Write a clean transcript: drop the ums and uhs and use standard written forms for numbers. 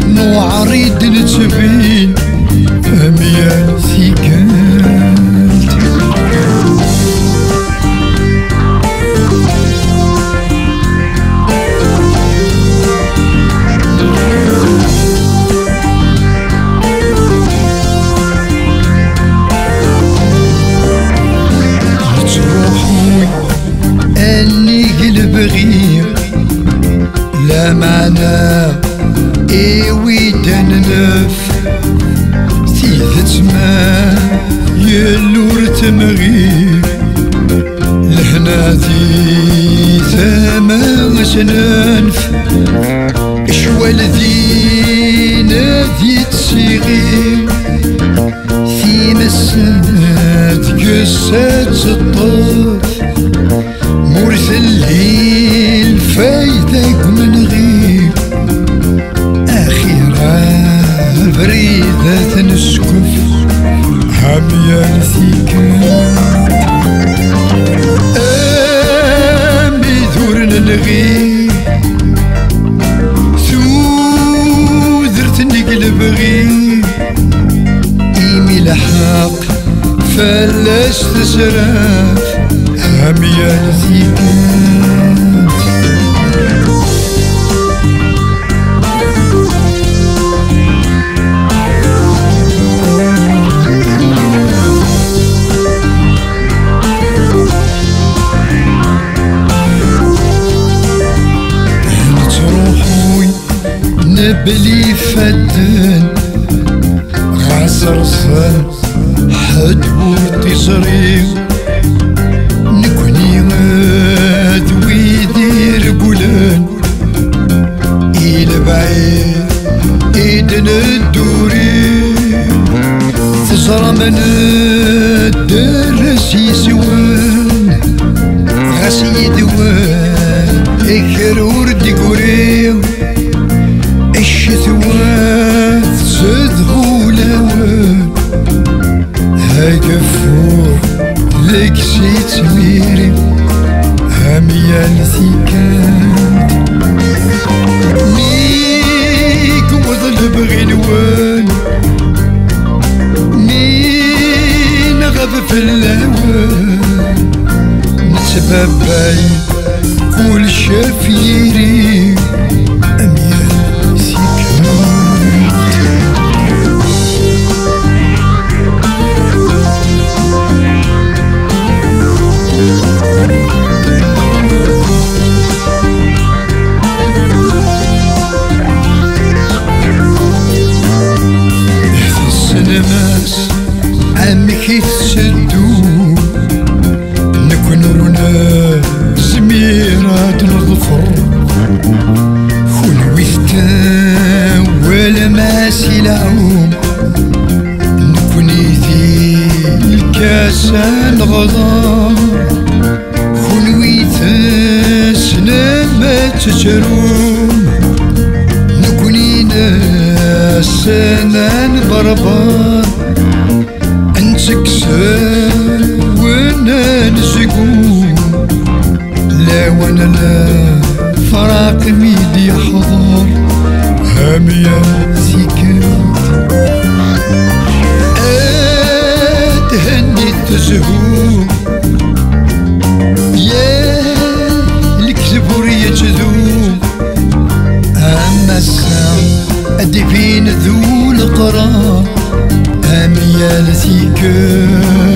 نوعريد نتبين أميال ثقالت تروحوي أني قلب غير لا معنى إيوي دنف ثيثت ما يلور تمغير لهنا ذي ثما سننف شوال ذي نادي تسيغير في مسات قسات الطف مرث الليل فايتك من غير بريدة نسكف حامية ثقال أمي ثورنا نغي ثوذرت نقلب غي إيمي لحاق فلاش تسراف حامية ثقال بلي فدن غاسرسن حد ورطي صريغ نكوني غاد ويدير قولان إلى بعيد إيدن الدوري تصرى من الدرس يسوان غاسي دوان إكر وردي قوريغ الشتوات صدغوا لوان هاقفور لك زيت ميري هميال ثقات ميك وظل بغنوان مين غاب في اللوان نتبابي كل شافيري أميال عمك يتسدو نكونونا زميرات نظفر خلوي ثتا ولا ماسي العوم نكوني ذي الكاسان غضا خلوي ثاسنا ما تجروم نكوني ناسنا بربار سكسر وانا نسقوم لا وانا لا فراق ميدي حضر هامية ثقات تزهو يا الكذب يجذوب أما السام أدفين ذو القرار أميال ثيكر